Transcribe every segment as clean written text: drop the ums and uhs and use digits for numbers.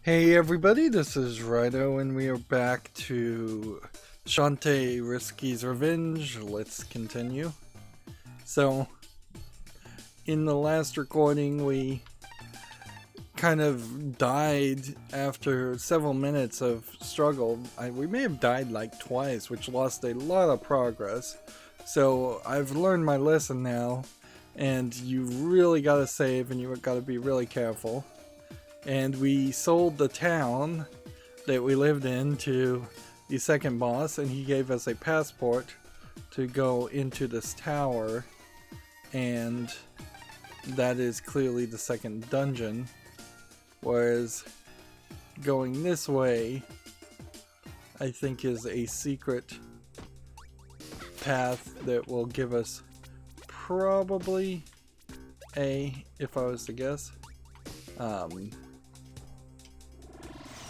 Hey everybody, this is Rydo and we are back to Shantae Risky's Revenge. Let's continue. So, in the last recording we kind of died after several minutes of struggle. We may have died like twice, which lost a lot of progress. So I've learned my lesson now, and you really gotta save and you gotta be really careful. And we sold the town that we lived in to the second boss, and he gave us a passport to go into this tower, and that is clearly the second dungeon, whereas going this way I think is a secret path that will give us probably if I was to guess,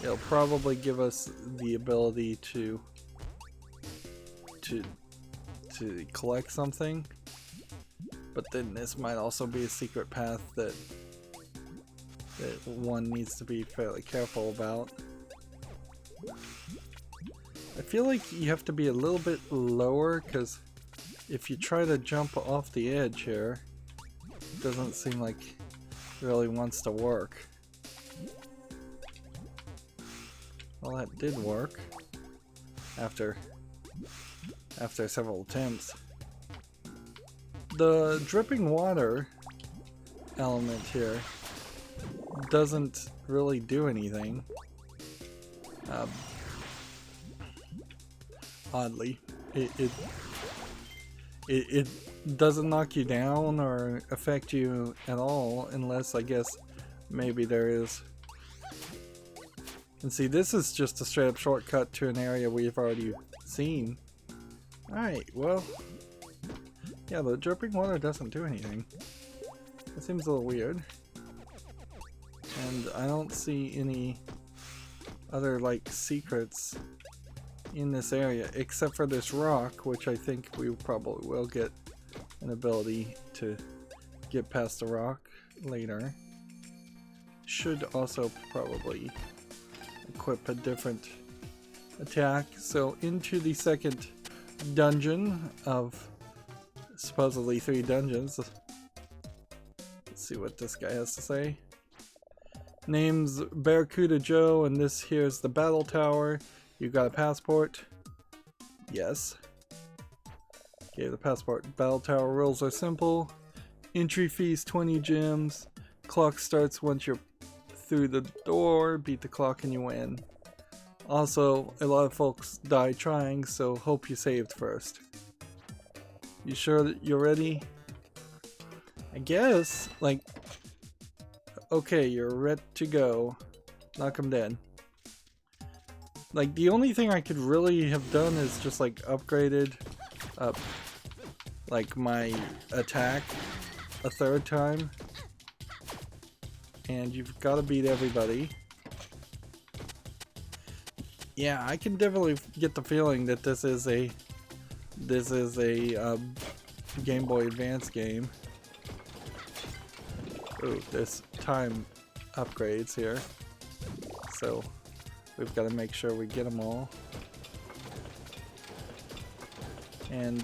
it'll probably give us the ability to collect something, but then this might also be a secret path that one needs to be fairly careful about. I feel like you have to be a little bit lower, because if you try to jump off the edge here, it doesn't seem like it really wants to work. Well, that did work after several attempts. The dripping water element here doesn't really do anything. Oddly, it doesn't knock you down or affect you at all, unless I guess maybe there is. And see, this is just a straight up shortcut to an area we've already seen. Alright, well, yeah, the dripping water doesn't do anything. It seems a little weird. And I don't see any other, like, secrets in this area, except for this rock, which I think we probably will get an ability to get past the rock later. Should also probably equip a different attack. So into the second dungeon of supposedly 3 dungeons. Let's see what this guy has to say. Name's Barracuda Joe, and this here's the battle tower. You got a passport? Yes. Okay, the passport. Battle tower rules are simple. Entry fees 20 gems. Clock starts once you're through the door. Beat the clock and you win. Also, a lot of folks die trying, so hope you saved first. You sure that you're ready? I guess, like, okay, you're ready to go. Knock 'em dead. Like, the only thing I could really have done is just, like, upgraded up, like, my attack a third time. And you've got to beat everybody. Yeah, I can definitely get the feeling that this is a Game Boy Advance game. Ooh, there's time upgrades here, so we've got to make sure we get them all. And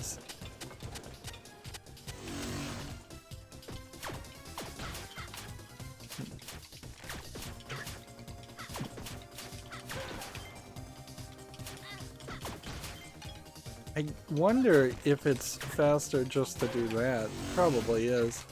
I wonder if it's faster just to do that. Probably is.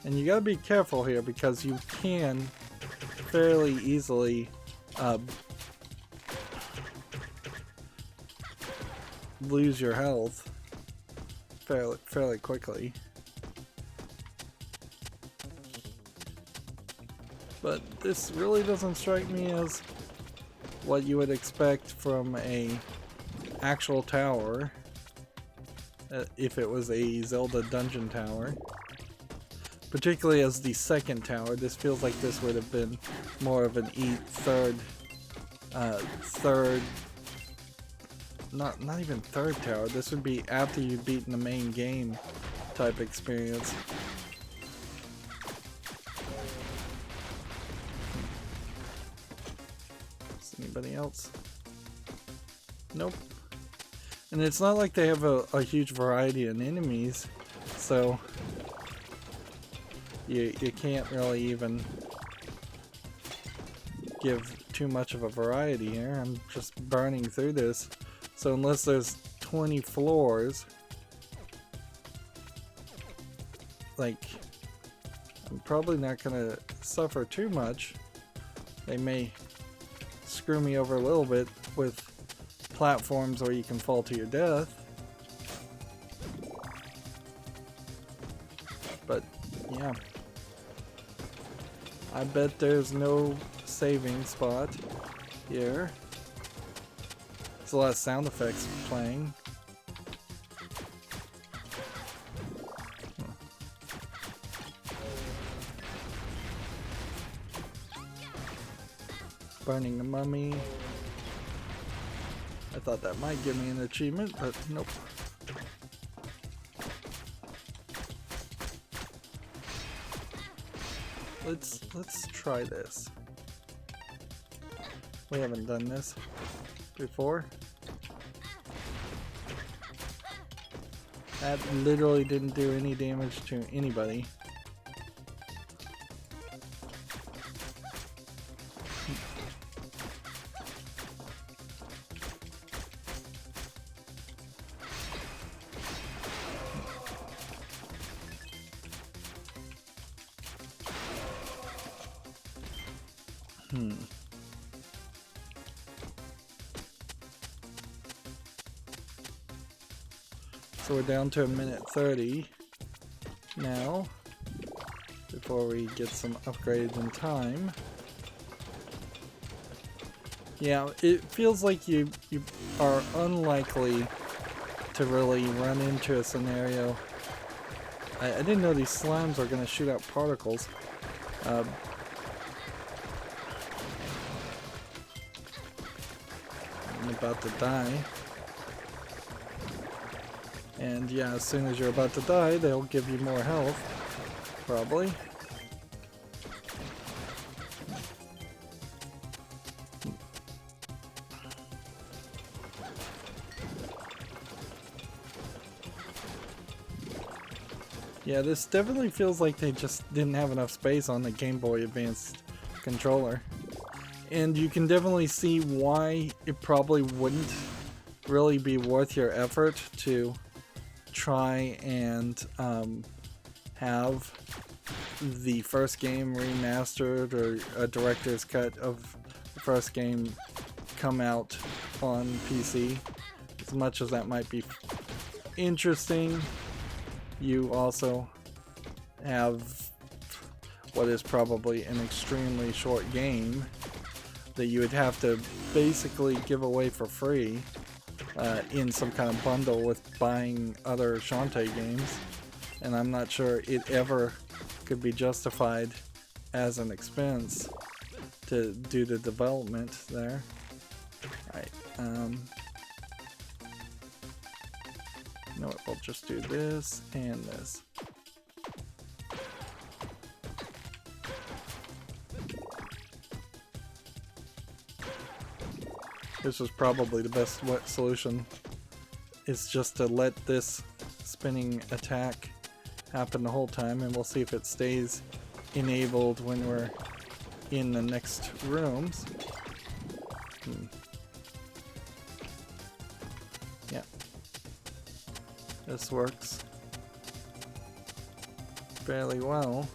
And you gotta be careful here, because you can fairly easily lose your health fairly quickly. But this really doesn't strike me as what you would expect from a actual tower, if it was a Zelda dungeon tower. Particularly as the second tower, this feels like this would have been more of an third not even third tower. This would be after you've beaten the main game type experience. Is anybody else? Nope. And it's not like they have a huge variety in enemies, so you can't really even give too much of a variety here. I'm just burning through this, so unless there's 20 floors, like, I'm probably not gonna suffer too much. They may screw me over a little bit with platforms where you can fall to your death, but yeah, I bet there's no saving spot here. There's a lot of sound effects playing. Burning the mummy. I thought that might give me an achievement, but nope. Let's try this. We haven't done this before. That literally didn't do any damage to anybody. So we're down to 1:30 now before we get some upgrades in time. Yeah, it feels like you are unlikely to really run into a scenario. I didn't know these slimes are going to shoot out particles. I'm about to die. And yeah, as soon as you're about to die, they'll give you more health, probably. Yeah, this definitely feels like they just didn't have enough space on the Game Boy Advance controller. And you can definitely see why it probably wouldn't really be worth your effort to try and have the first game remastered or a director's cut of the first game come out on PC. As much as that might be interesting, you also have what is probably an extremely short game that you would have to basically give away for free in some kind of bundle with buying other Shantae games, and I'm not sure it ever could be justified as an expense to do the development there. Alright, you know what, we'll just do this and this. This is probably the best solution, is just to let this spinning attack happen the whole time, and we'll see if it stays enabled when we're in the next rooms. Yeah, this works fairly well.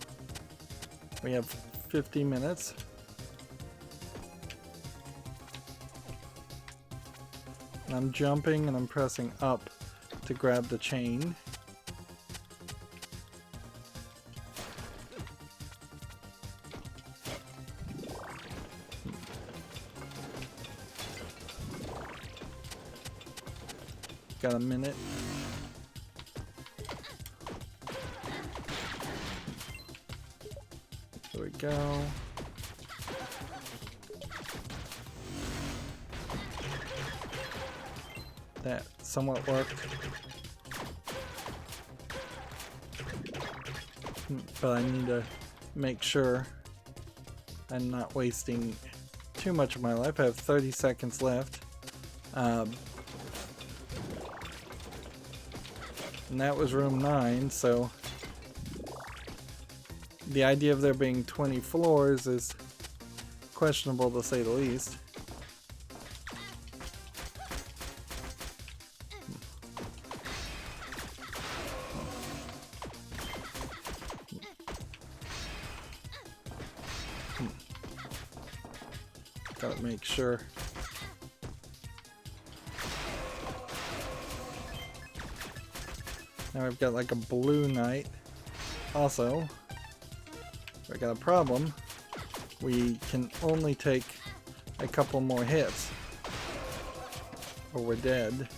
We have 50 minutes. I'm jumping and I'm pressing up to grab the chain. Got a minute. There we go. that somewhat worked. But I need to make sure I'm not wasting too much of my life. I have 30 seconds left. And that was room 9, so the idea of there being 20 floors is questionable to say the least. Gotta make sure. Now we've got like a blue knight. Also, I got a problem. We can only take a couple more hits or we're dead.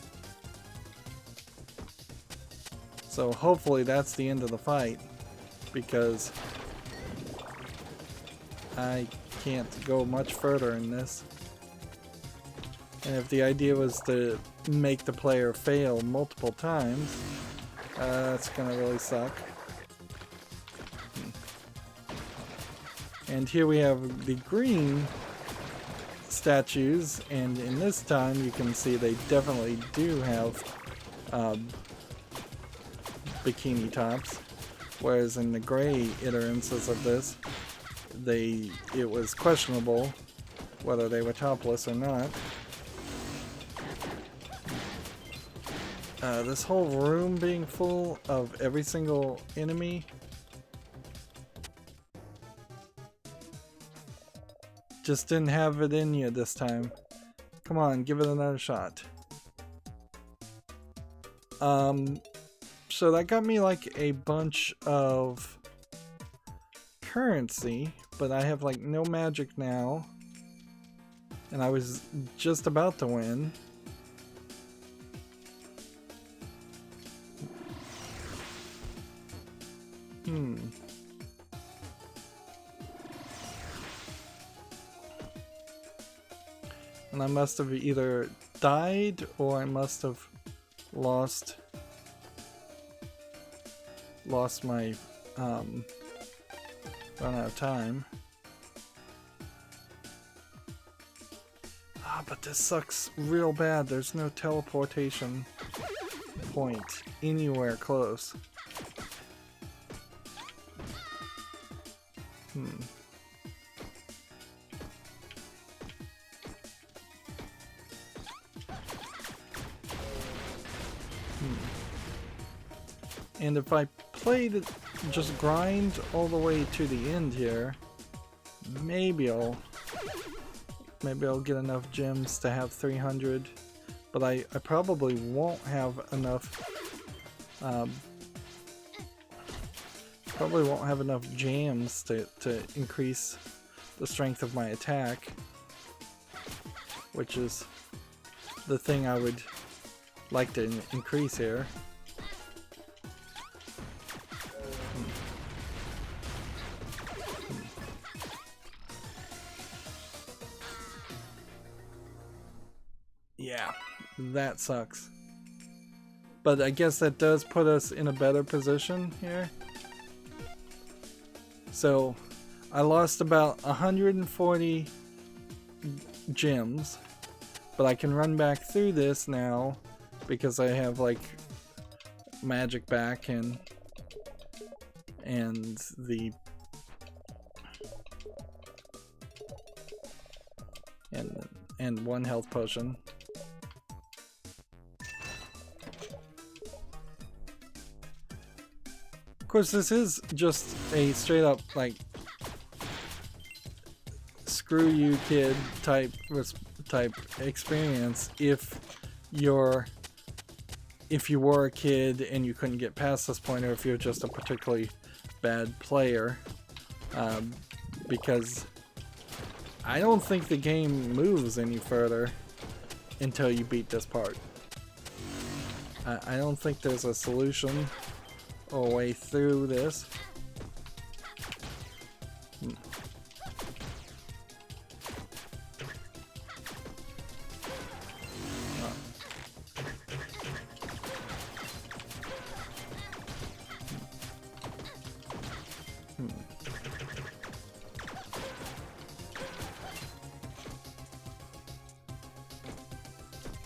So hopefully that's the end of the fight, because I can't go much further in this. And if the idea was to make the player fail multiple times, that's gonna really suck. And here we have the green statues, and in this time you can see they definitely do have bikini tops, whereas in the gray iterances of this, it was questionable whether they were topless or not. This whole room being full of every single enemy just didn't have it in you this time. Come on, give it another shot. So that got me like a bunch of currency, but I have like no magic now, and I was just about to win. And I must have either died or I must have lost my run out of time. But this sucks real bad. There's no teleportation point anywhere close. And if I played it, just grind all the way to the end here, maybe I'll get enough gems to have 300, but I probably won't have enough. Probably won't have enough jams to increase the strength of my attack, which is the thing I would like to increase here. Yeah, that sucks. But I guess that does put us in a better position here. So I lost about 140 gems, but I can run back through this now because I have like magic back and the and one health potion. Of course, this is just a straight up like screw you kid type experience if you were a kid and you couldn't get past this point, or if you're just a particularly bad player, because I don't think the game moves any further until you beat this part. I don't think there's a solution or a way through this.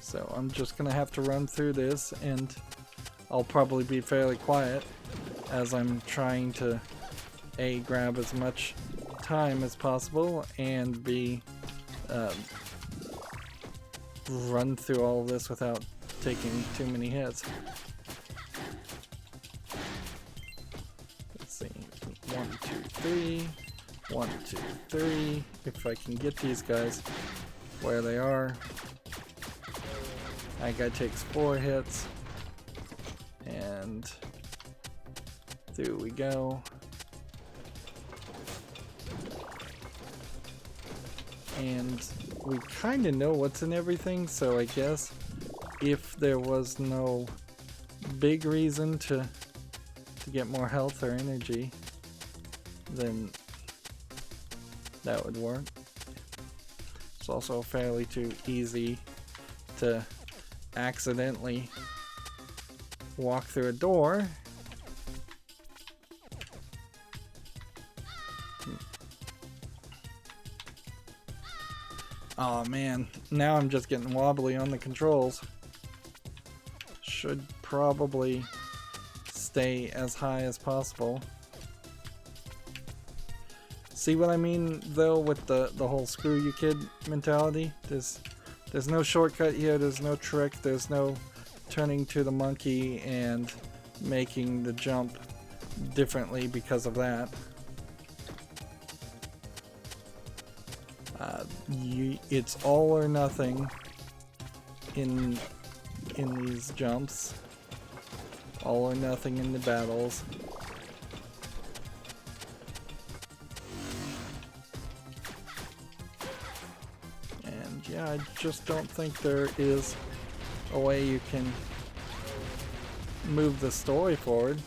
So I'm just gonna have to run through this, and I'll probably be fairly quiet as I'm trying to A, grab as much time as possible, and B, run through all of this without taking too many hits. Let's see, 1, 2, 3, 1, 2, 3, if I can get these guys where they are. That guy takes 4 hits, and through we go. And we kind of know what's in everything, so I guess if there was no big reason to get more health or energy, then that would work. It's also fairly too easy to accidentally walk through a door. Oh man, now I'm just getting wobbly on the controls. Should probably stay as high as possible. See what I mean though with the whole screw you kid mentality? There's no shortcut here, there's no trick, there's no turning to the monkey and making the jump differently because of that. It's all or nothing in these jumps. All or nothing in the battles. And yeah, I just don't think there is a way you can move the story forward.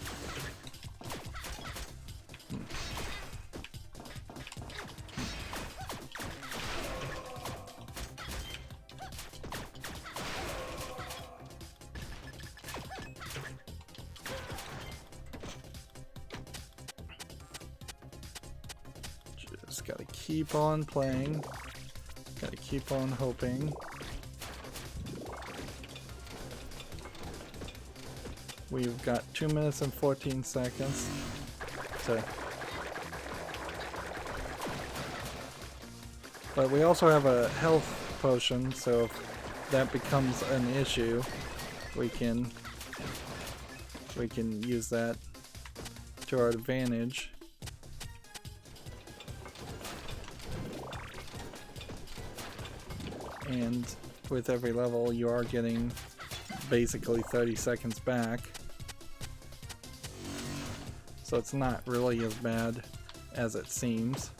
Just gotta keep on playing. Gotta keep on hoping. We've got 2 minutes and 14 seconds. But we also have a health potion, so if that becomes an issue, we can use that to our advantage. And with every level, you are getting basically 30 seconds back. So it's not really as bad as it seems.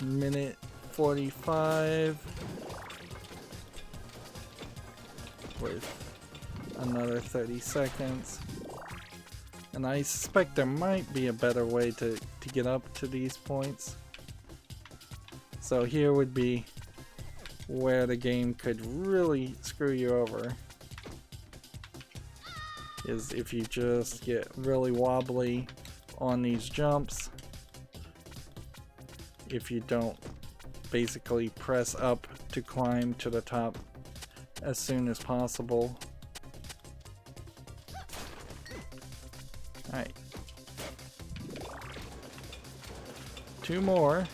Minute 45 with another 30 seconds, and I suspect there might be a better way to get up to these points. So here would be where the game could really screw you over, is if you just get really wobbly on these jumps. If you don't basically press up to climb to the top as soon as possible. Alright. 2 more.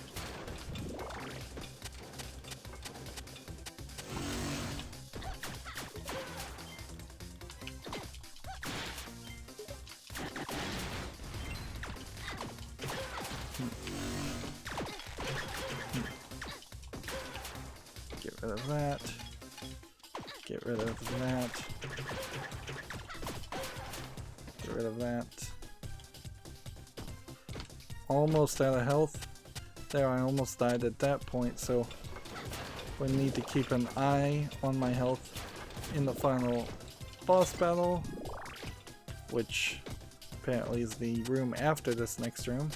Get rid of that. Get rid of that. Get rid of that. Almost out of health. There, I almost died at that point, so we need to keep an eye on my health in the final boss battle, which apparently is the room after this next room.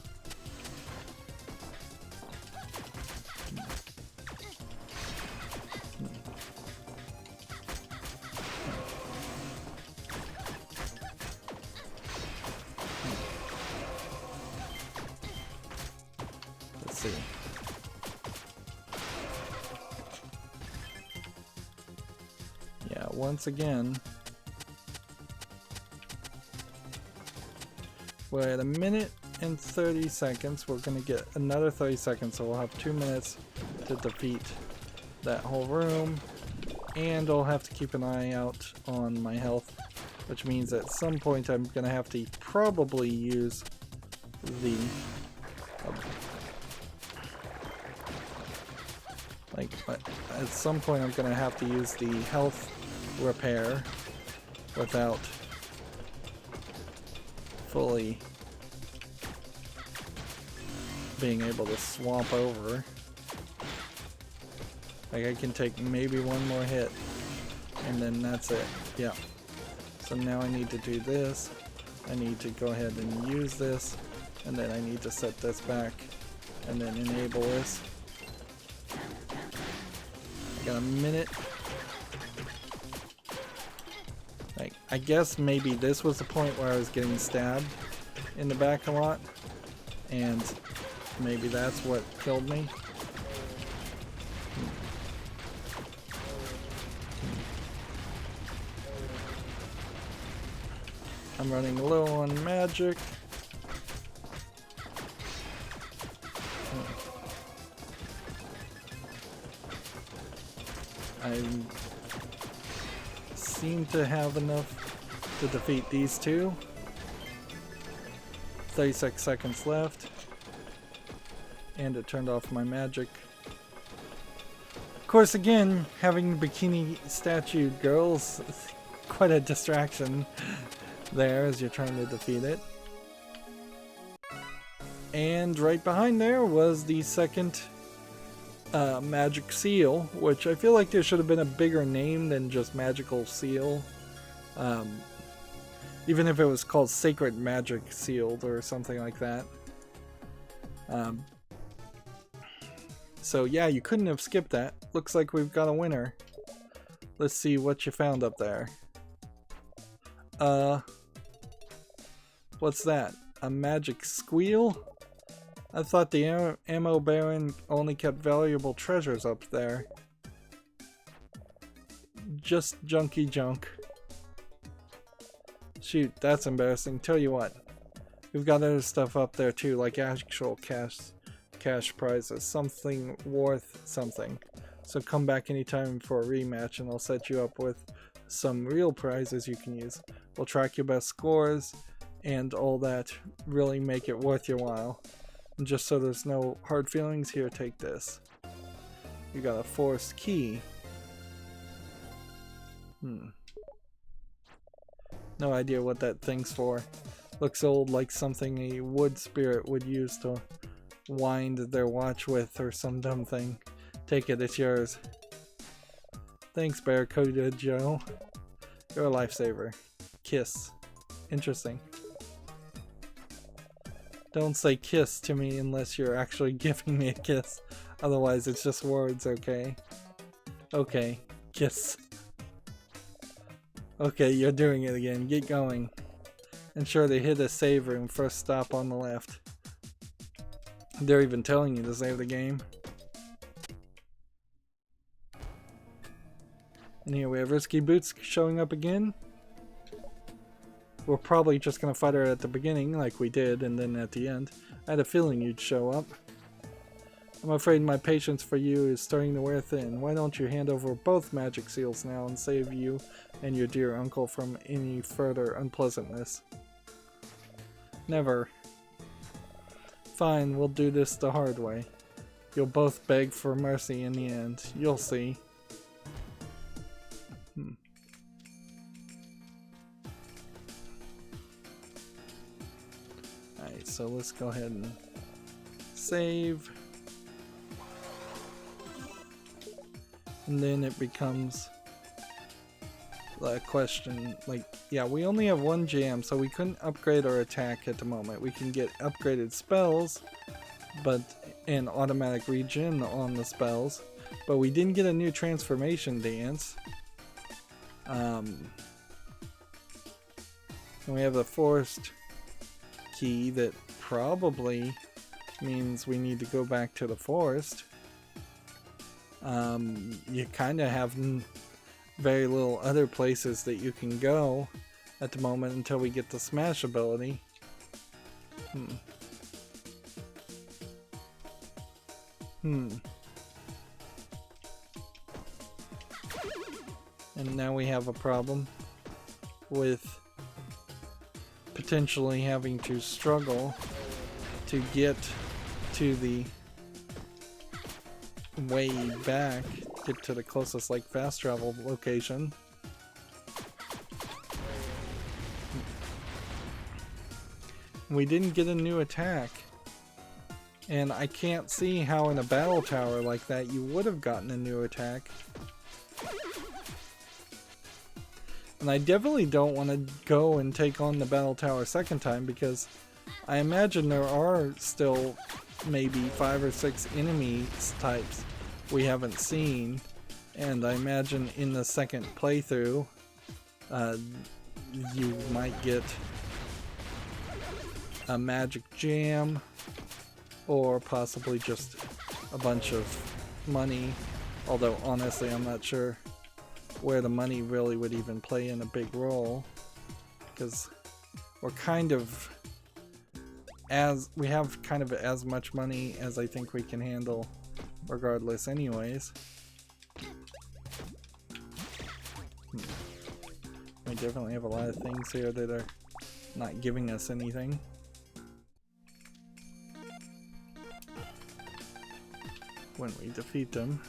Let's see. Yeah, once again, we're at 1 minute and 30 seconds. We're gonna get another 30 seconds, so we'll have 2 minutes to defeat that whole room. And I'll have to keep an eye out on my health, which means at some point I'm gonna have to probably use the at some point I'm gonna have to use the health repair without fully being able to swamp over. Like, I can take maybe one more hit and then that's it. Yeah. So now I need to do this. I need to go ahead and use this, and then I need to set this back and then enable this. I got 1 minute. Like, I guess maybe this was the point where I was getting stabbed in the back a lot, and maybe that's what killed me. I'm running low on magic. I seem to have enough to defeat these two. 36 seconds left. And it turned off my magic. Of course, again, having bikini statue girls is quite a distraction there as you're trying to defeat it. And right behind there was the second magic seal, which I feel like there should have been a bigger name than just magical seal. Even if it was called sacred magic sealed or something like that. So yeah, you couldn't have skipped that. Looks like we've got a winner. Let's see what you found up there. What's that? A magic squeal? I thought the ammo baron only kept valuable treasures up there. Just junky junk. Shoot, that's embarrassing. Tell you what, we've got other stuff up there too, like actual cash prizes, something worth something. So come back anytime for a rematch and I'll set you up with some real prizes you can use. We'll track your best scores and all that, really make it worth your while. And just so there's no hard feelings, here, take this. You got a forced key. No idea what that thing's for. Looks old, like something a wood spirit would use to wind their watch with or some dumb thing. Take it, it's yours. Thanks, Barracuda Joe. You're a lifesaver. Kiss. Interesting. Don't say kiss to me unless you're actually giving me a kiss. Otherwise, it's just words, okay? Okay, kiss. Okay, you're doing it again. Get going. Ensure they hit a save room. First stop on the left. They're even telling you to save the game. And here we have Risky Boots showing up again. We're probably just gonna fight her at the beginning like we did, and then at the end. I had a feeling you'd show up. I'm afraid my patience for you is starting to wear thin. Why don't you hand over both magic seals now and save you and your dear uncle from any further unpleasantness? Never. Fine, we'll do this the hard way. You'll both beg for mercy in the end. You'll see. Alright, so let's go ahead and save. And then it becomes question. Like, yeah, we only have one jam, so we couldn't upgrade our attack at the moment. We can get upgraded spells, but and automatic regen on the spells, but we didn't get a new transformation dance. And we have the forest key that probably means we need to go back to the forest. You kind of have very little other places that you can go at the moment until we get the smash ability. And now we have a problem with potentially having to struggle to get to the way back, get to the closest like fast travel location. We didn't get a new attack, and I can't see how in a battle tower like that you would have gotten a new attack. And I definitely don't want to go and take on the battle tower a second time, because I imagine there are still maybe 5 or 6 enemy types we haven't seen, and I imagine in the second playthrough you might get a magic jam, or possibly just a bunch of money, although honestly I'm not sure where the money really would even play in a big role, because we're kind of we have kind of as much money as I think we can handle regardless anyways. We definitely have a lot of things here that are not giving us anything. When we defeat them.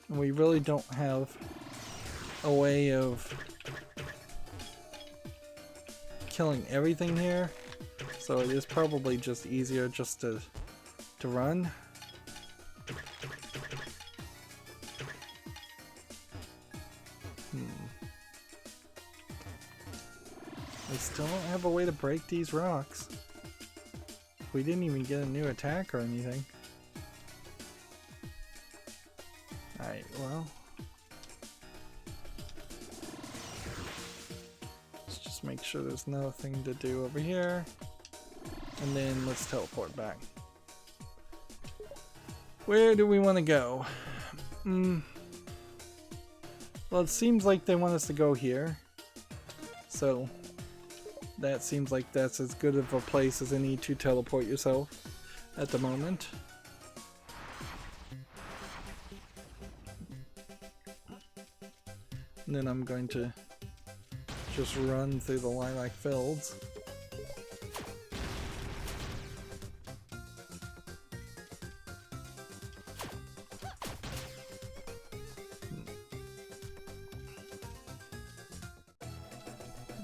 We really don't have a way of killing everything here, so it is probably just easier just to run. We still don't have a way to break these rocks. We didn't even get a new attack or anything. Alright, well. Let's just make sure there's nothing to do over here. And then let's teleport back. Where do we want to go? Well, it seems like they want us to go here. So that seems like that's as good of a place as any to teleport yourself at the moment. And then I'm going to just run through the lilac fields.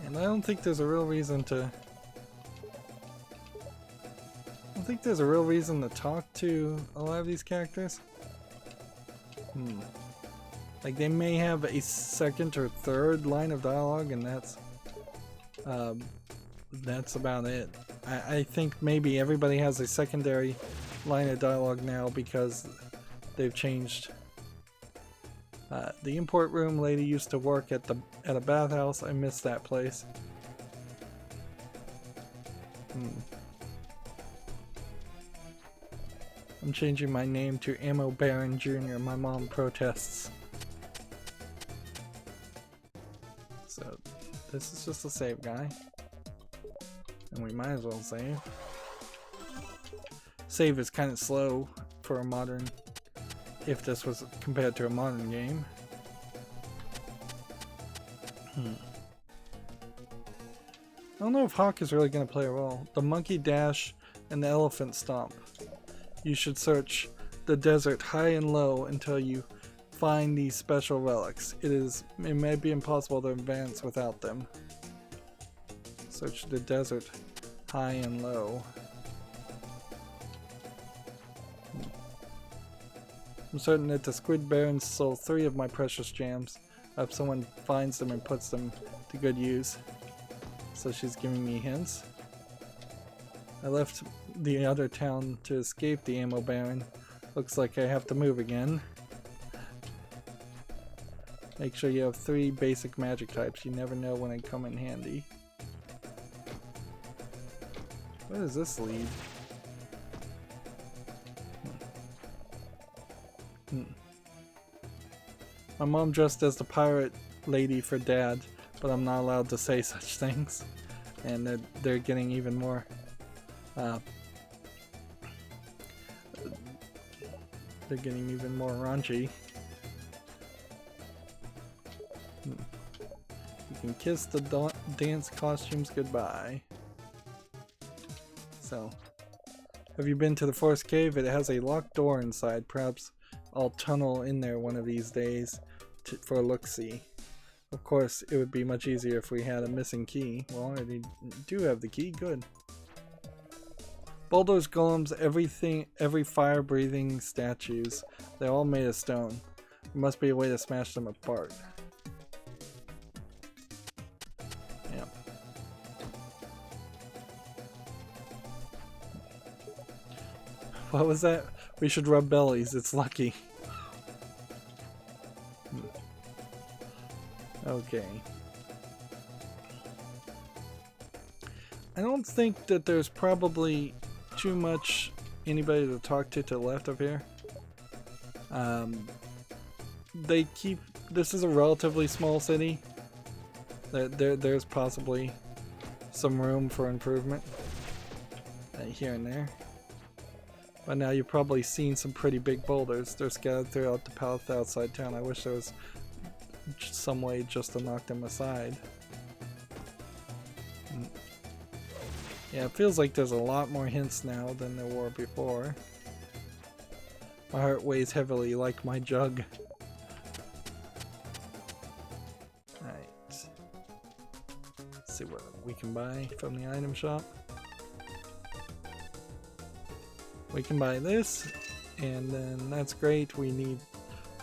And I don't think there's a real reason to... talk to a lot of these characters. Like, they may have a second or third line of dialogue, and that's about it. I think maybe everybody has a secondary line of dialogue now because they've changed. The import room lady used to work at a bathhouse. I miss that place. I'm changing my name to Ammo Baron Jr. My mom protests. So this is just a save guy, and we might as well save. Save is kind of slow for a modern, if this was compared to a modern game. I don't know if Hawk is really going to play a role. The monkey dash and the elephant stomp. You should search the desert high and low until you find these special relics. It may be impossible to advance without them. Search the desert, high and low. I'm certain that the Squid Barons stole 3 of my precious gems. I hope someone finds them and puts them to good use. So she's giving me hints. I left the other town to escape the Ammo Baron. Looks like I have to move again. Make sure you have 3 basic magic types. You never know when they come in handy. Where does this lead? My mom dressed as the pirate lady for Dad, but I'm not allowed to say such things. And they're getting even more raunchy. You can kiss the dance costumes goodbye. So, have you been to the forest cave? It has a locked door inside. Perhaps I'll tunnel in there one of these days for a look-see. Of course, it would be much easier if we had a missing key. Well, I already do have the key. Good. Boulders, golems, every fire-breathing statues. They're all made of stone. There must be a way to smash them apart. Yeah. What was that? We should rub bellies. It's lucky. Okay. I don't think that there's probably too much anybody to talk to the left of here. This is a relatively small city. There's possibly some room for improvement here and there. But now you've probably seen some pretty big boulders. They're scattered throughout the path outside town. I wish there was some way just to knock them aside. Yeah, it feels like there's a lot more hints now than there were before. My heart weighs heavily like my jug. Alright. Let's see what we can buy from the item shop. We can buy this, and then that's great. We need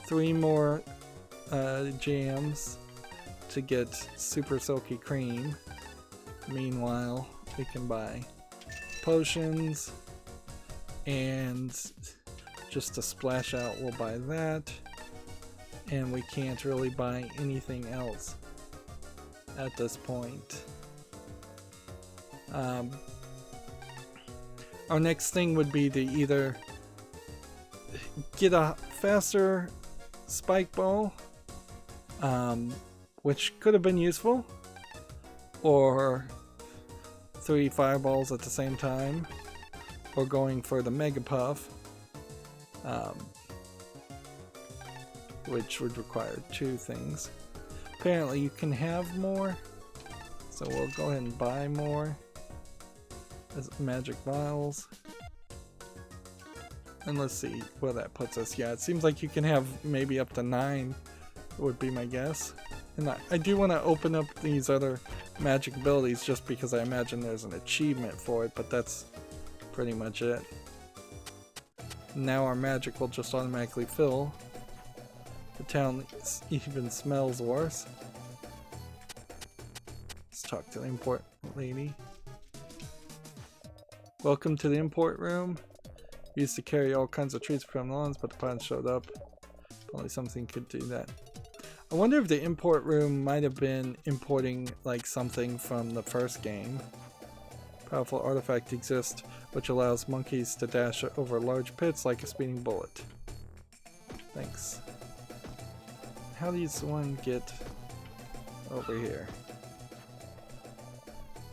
3 more jams to get super silky cream. Meanwhile, we can buy potions, and just to splash out we'll buy that, and we can't really buy anything else at this point. Our next thing would be to either get a faster spike ball, which could have been useful, or 3 fireballs at the same time, or going for the Mega Puff, which would require 2 things. Apparently you can have more, so we'll go ahead and buy more as magic vials. And let's see where that puts us. Yeah, it seems like you can have maybe up to 9 would be my guess. And I do want to open up these other magic abilities just because I imagine there's an achievement for it, but that's pretty much it. Now our magic will just automatically fill. The town even smells worse. Let's talk to the import lady. Welcome to the import room. We used to carry all kinds of treats from the lawns, but the pirates showed up. Only something could do that. I wonder if the import room might have been importing like something from the first game. Powerful artifact exists which allows monkeys to dash over large pits like a speeding bullet. Thanks. How does one get over here?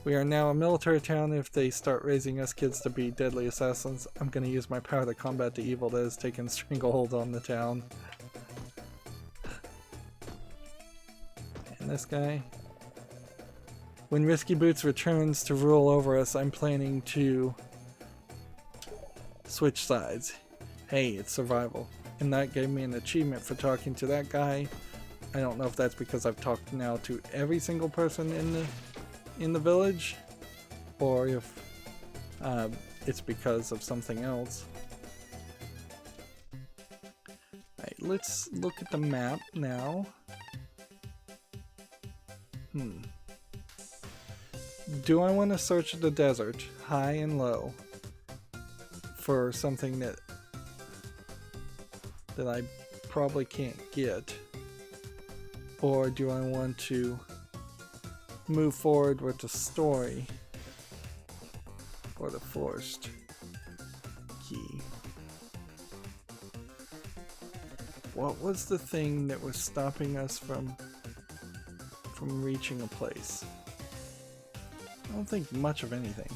We are now a military town. If they start raising us kids to be deadly assassins, I'm going to use my power to combat the evil that has taken stranglehold on the town. And this guy. When Risky Boots returns to rule over us, I'm planning to switch sides. Hey, it's survival. And that gave me an achievement for talking to that guy. I don't know if that's because I've talked now to every single person in the in the village, or if it's because of something else. Alright, let's look at the map now. Do I want to search the desert, high and low, for something that I probably can't get? Or do I want to move forward with the story for the forest key? What was the thing that was stopping us from reaching a place? I don't think much of anything.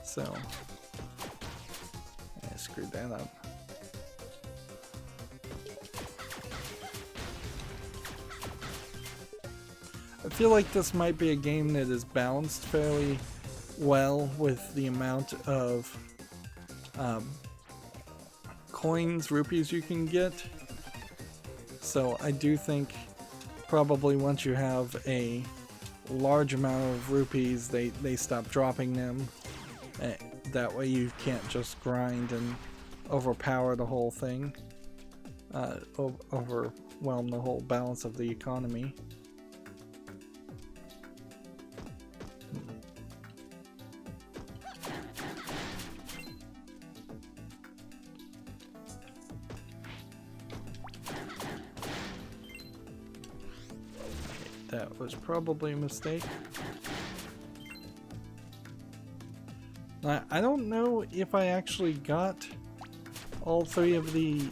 So, I screwed that up. I feel like this might be a game that is balanced fairly well with the amount of coins, rupees you can get. So I do think probably once you have a large amount of rupees, they stop dropping them. That way you can't just grind and overpower the whole thing, overwhelm the whole balance of the economy. That was probably a mistake. I don't know if I actually got all three of the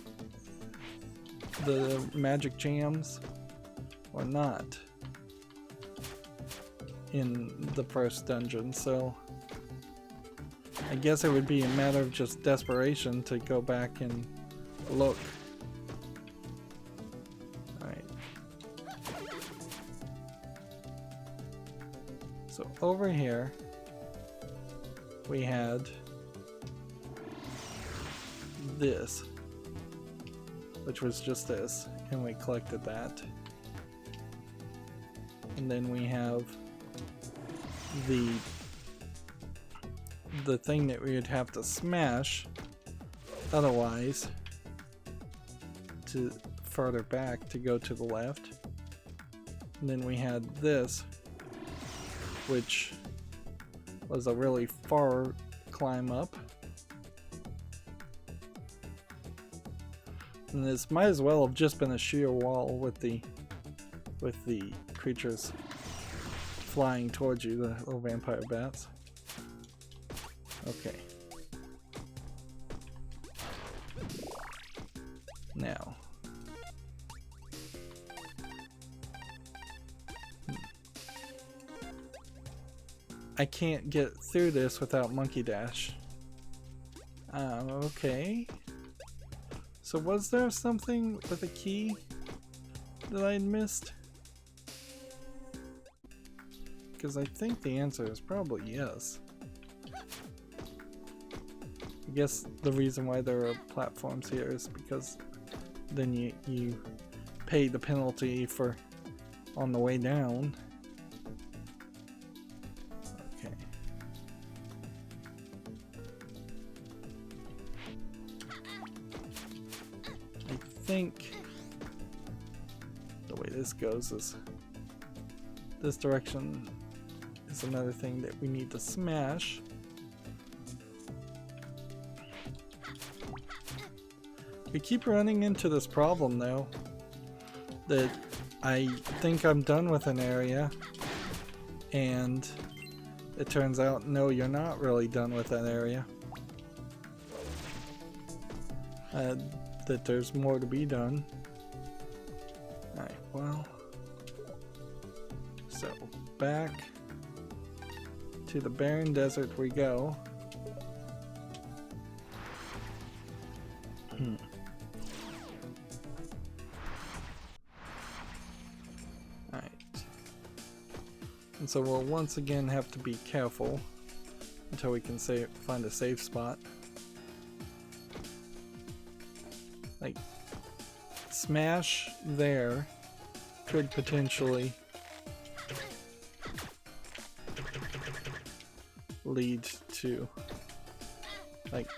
magic jams or not in the first dungeon, so I guess it would be a matter of just desperation to go back and look. So over here we had this, which was just this, and we collected that. And then we have the thing that we would have to smash otherwise to further back to go to the left. And then we had this, which was a really far climb up. And this might as well have just been a sheer wall with the creatures flying towards you, the little vampire bats. Okay. Now. I can't get through this without monkey dash. Okay. So was there something with a key that I missed? Because I think the answer is probably yes. I guess the reason why there are platforms here is because then you pay the penalty for on the way down. I think the way this goes is this direction is another thing that we need to smash. We keep running into this problem though, that I think I'm done with an area and it turns out no, you're not really done with that area. That there's more to be done. Alright, well, so back to the barren desert we go. Alright. And so we'll once again have to be careful until we can find a safe spot. Like, smash there could potentially lead to, like,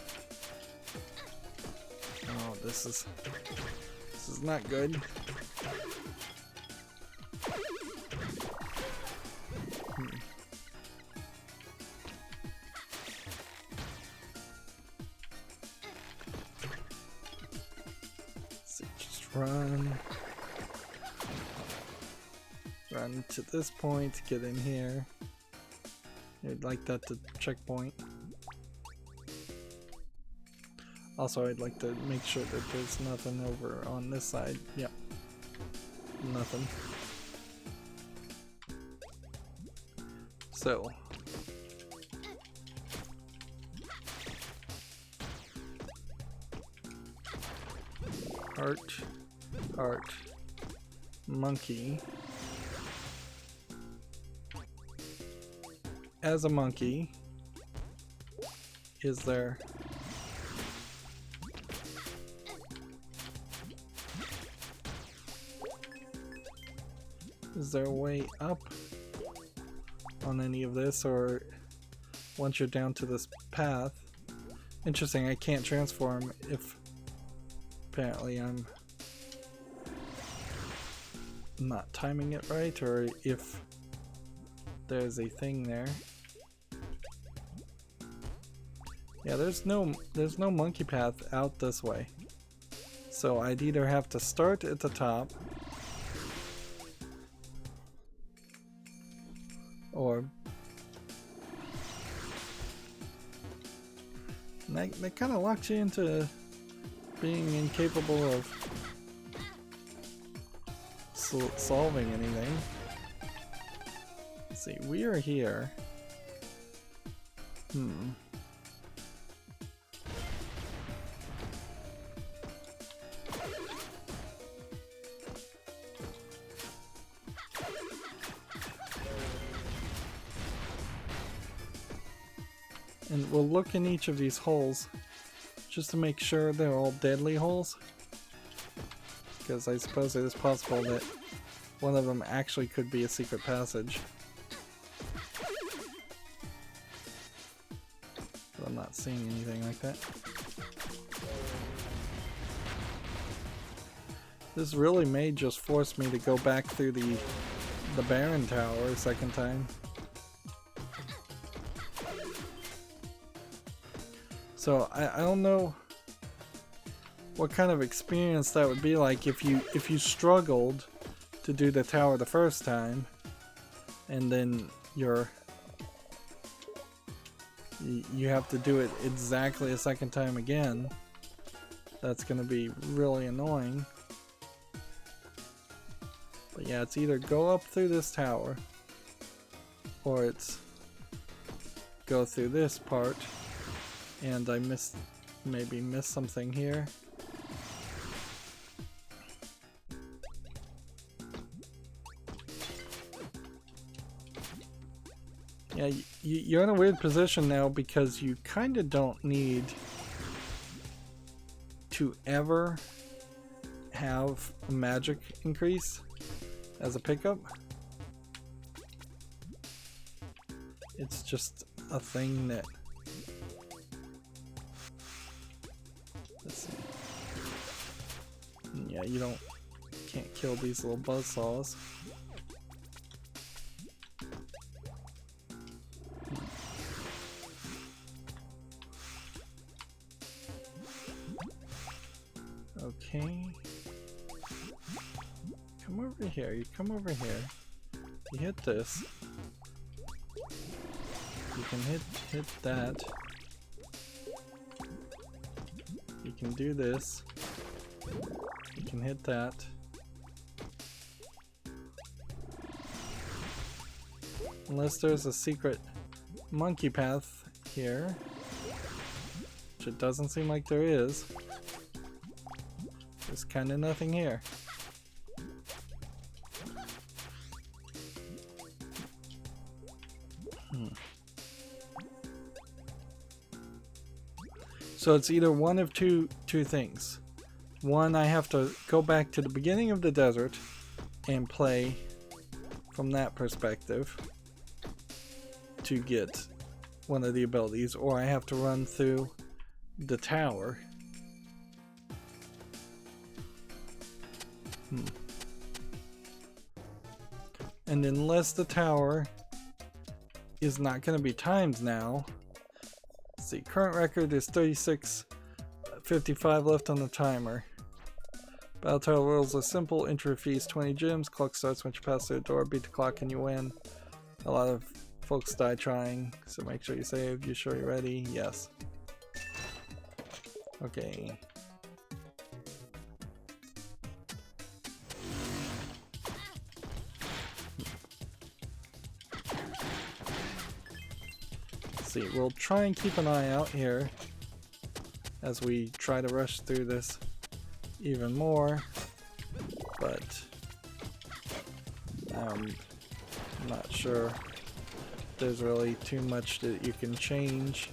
oh, this is not good. So just run to this point, get in here. I'd like that to checkpoint. Also, I'd like to make sure that there's nothing over on this side. Yep. Nothing. So. Heart. Monkey. As a monkey, is there a way up on any of this, or once you're down to this path? Interesting, I can't transform if apparently I'm not timing it right, or if there's a thing there. Yeah, there's no monkey path out this way. So I'd either have to start at the top, or that kind of locks you into being incapable of solving anything. Let's see, we are here. And we'll look in each of these holes just to make sure they're all deadly holes, because I suppose it is possible that one of them actually could be a secret passage. But I'm not seeing anything like that. This really may just force me to go back through the Baron Tower a second time. So I don't know what kind of experience that would be like if you struggled to do the tower the first time, and then you have to do it exactly a second time again. That's gonna be really annoying. But yeah, it's either go up through this tower, or it's go through this part. And I maybe missed something here. Yeah, you're in a weird position now because you kind of don't need to ever have a magic increase as a pickup. It's just a thing that... Let's see. Yeah, you can't kill these little buzzsaws. Okay. Come over here. You come over here. You hit this. You can hit that. You can do this. You can hit that. Unless there's a secret monkey path here, which it doesn't seem like there is. There's kind of nothing here. So it's either one of two things. One, I have to go back to the beginning of the desert and play from that perspective to get one of the abilities, or I have to run through the tower. And unless the tower is not going to be timed now. Let's see, current record is 36:55 left on the timer. Battle tower rules are simple. Entry fees 20 gems. Clock starts when you pass through the door. Beat the clock and you win. A lot of folks die trying, so make sure you save. You sure you're ready? Yes. Okay. Let's see, we'll try and keep an eye out here as we try to rush through this even more, but I'm not sure there's really too much that you can change.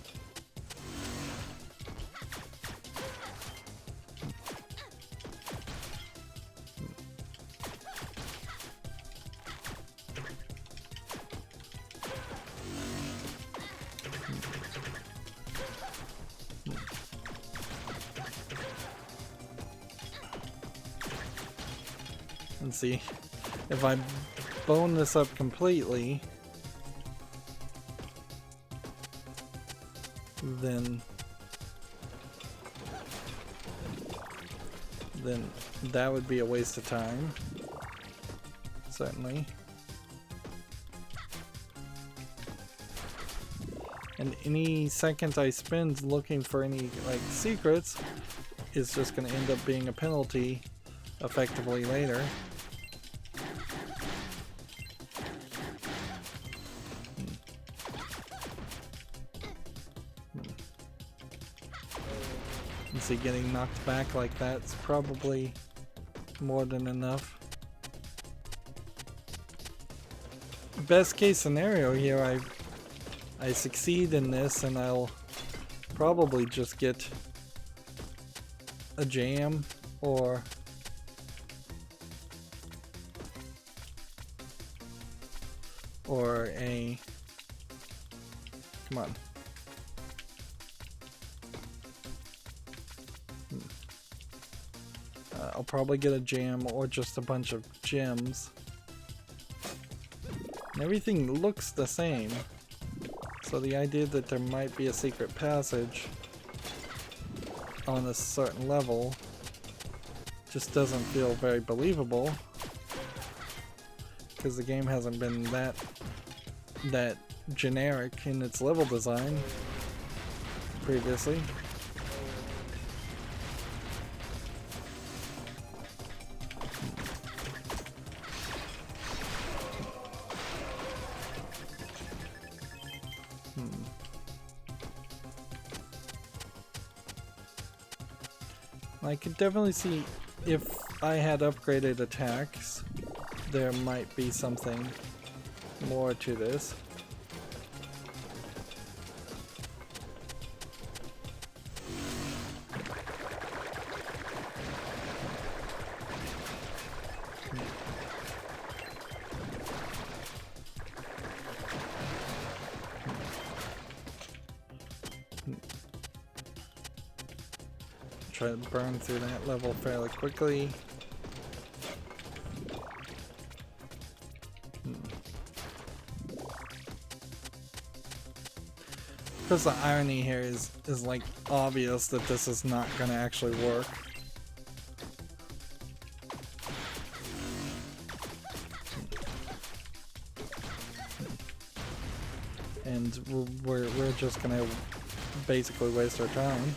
And see, if I bone this up completely, then that would be a waste of time, certainly. And any second I spend looking for any like secrets is just going to end up being a penalty effectively later. And see, getting knocked back like that's probably more than enough. Best case scenario here, I succeed in this and I'll probably just get a jam or a, come on. I'll probably get a jam or just a bunch of gems. And everything looks the same. So the idea that there might be a secret passage on a certain level just doesn't feel very believable, because the game hasn't been that generic in its level design previously. I could definitely see if I had upgraded attacks, there might be something more to this. Try to burn through that level fairly quickly. Because the irony here is like obvious that this is not going to actually work. And we're just going to basically waste our time.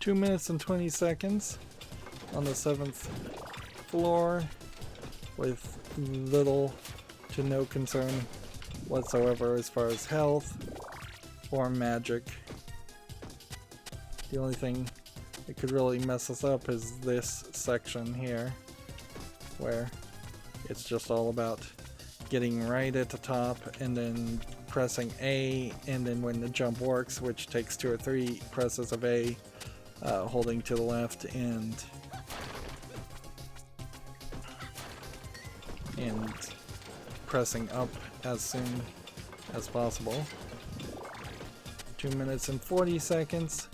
2 minutes and 20 seconds on the 7th floor with little to no concern whatsoever as far as health or magic. The only thing that could really mess us up is this section here, where it's just all about getting right at the top and then pressing A, and then when the jump works, which takes 2 or 3 presses of A, holding to the left and and pressing up as soon as possible. 2 minutes and 40 seconds.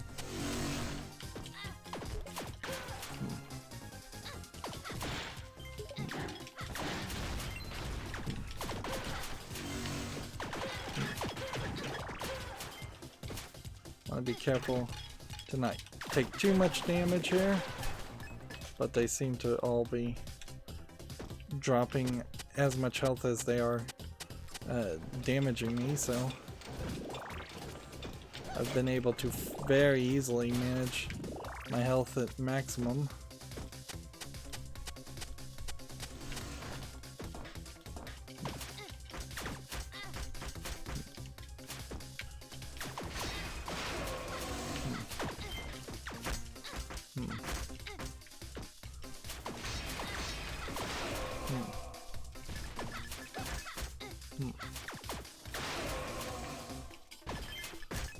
Want to be careful to not take too much damage here, but they seem to all be dropping as much health as they are damaging me, so I've been able to very easily manage my health at maximum.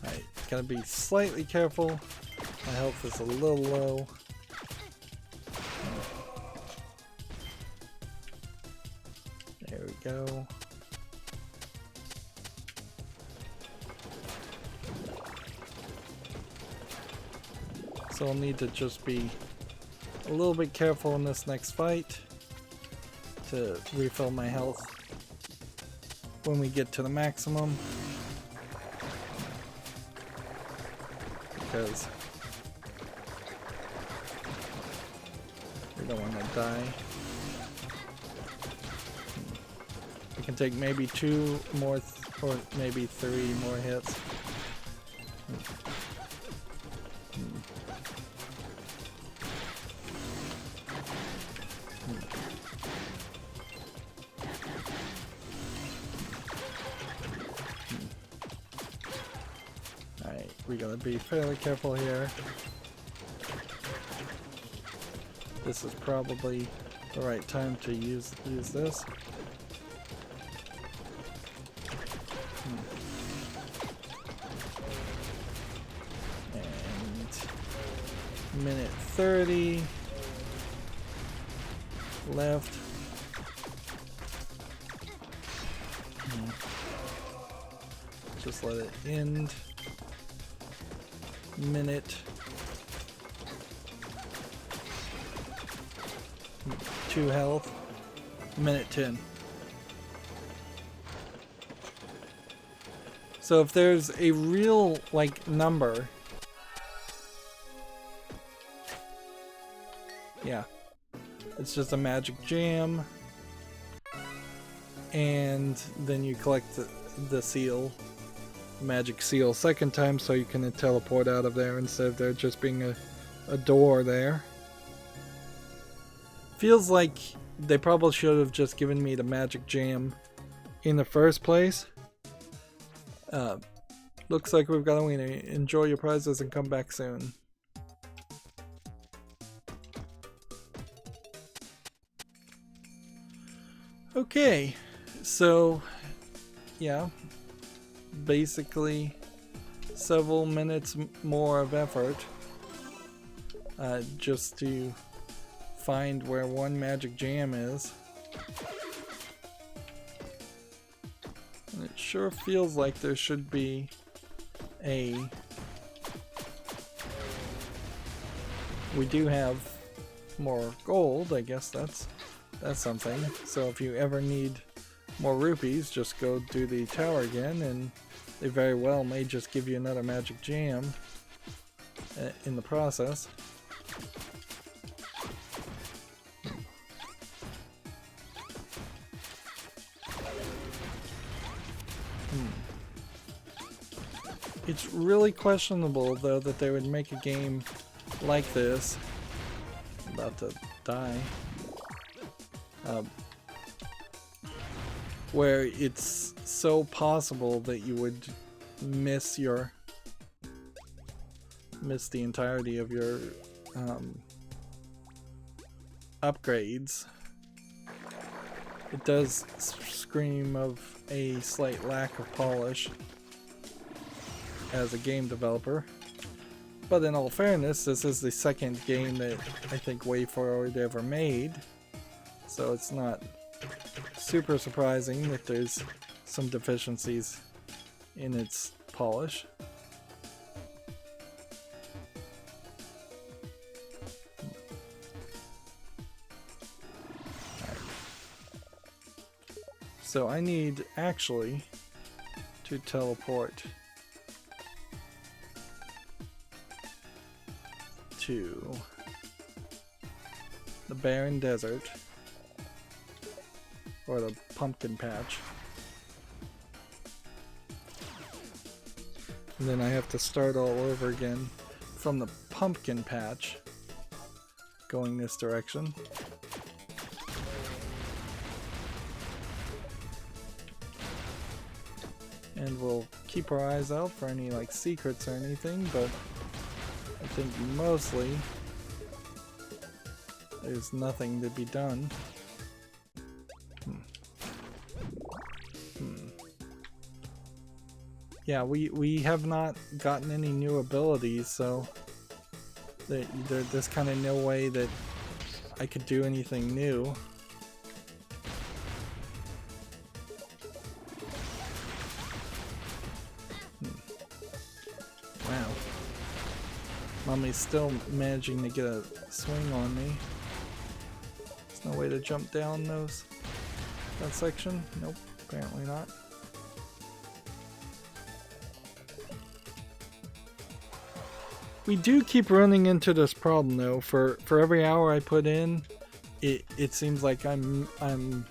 Alright, gotta be slightly careful. My health is a little low. There we go. So I'll need to just be a little bit careful in this next fight to refill my health when we get to the maximum, because we don't want to die. We can take maybe 2 more or maybe 3 more hits. Alright, we gotta be fairly careful here. This is probably the right time to use this. And minute 30 left. Just let it end. Minute 2 health. Minute 10. So if there's a real like number, yeah, it's just a magic gem, and then you collect the seal, magic seal, second time, so you can teleport out of there instead of there just being a door there. Feels like they probably should have just given me the magic gem in the first place. Looks like we've got to win. Enjoy your prizes and come back soon. Okay, so yeah, basically several minutes more of effort just to find where one magic gem is. And it sure feels like there should be we do have more gold. I guess that's something. So if you ever need more rupees, just go do the tower again, and they very well may just give you another magic gem in the process. It's really questionable, though, that they would make a game like this. I'm about to die. Where it's so possible that you would miss the entirety of your upgrades. It does scream of a slight lack of polish as a game developer, but in all fairness, this is the second game that I think WayForward ever made, so it's not super surprising that there's some deficiencies in its polish. So I need actually to teleport to the barren desert, or the pumpkin patch. And then I have to start all over again from the pumpkin patch, going this direction. And we'll keep our eyes out for any like secrets or anything, but I think mostly there's nothing to be done. Yeah, we have not gotten any new abilities, so there's kind of no way that I could do anything new. Wow. Mommy's still managing to get a swing on me. There's no way to jump down that section? Nope, apparently not. We do keep running into this problem though. For every hour I put in, it seems like I'm in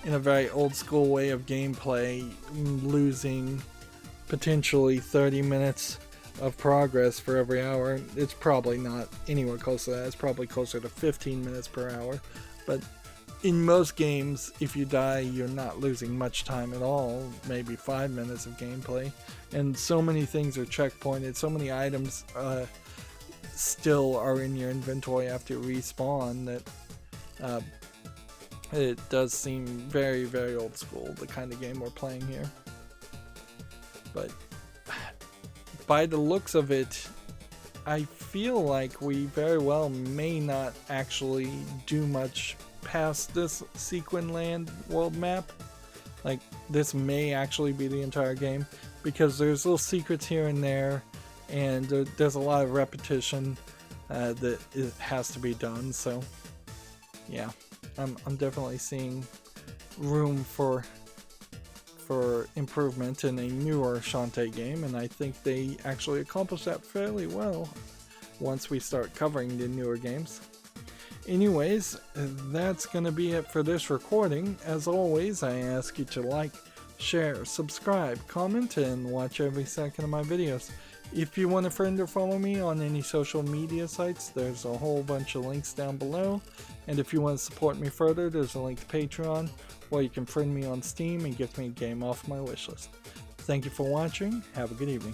a very old school way of gameplay, losing potentially 30 minutes of progress for every hour. It's probably not anywhere close to that. It's probably closer to 15 minutes per hour. But in most games, if you die, you're not losing much time at all, maybe 5 minutes of gameplay. And so many things are checkpointed, so many items still are in your inventory after you respawn that it does seem very, very old school, the kind of game we're playing here. But by the looks of it, I feel like we very well may not actually do much past this Sequin Land world map. Like, this may actually be the entire game, because there's little secrets here and there, and there's a lot of repetition that it has to be done. So yeah, I'm definitely seeing room for improvement in a newer Shantae game, and I think they actually accomplished that fairly well once we start covering the newer games. Anyways, that's going to be it for this recording. As always, I ask you to like, share, subscribe, comment, and watch every second of my videos. If you want to friend or follow me on any social media sites, there's a whole bunch of links down below. And if you want to support me further, there's a link to Patreon, or you can friend me on Steam and get me a game off my wishlist. Thank you for watching. Have a good evening.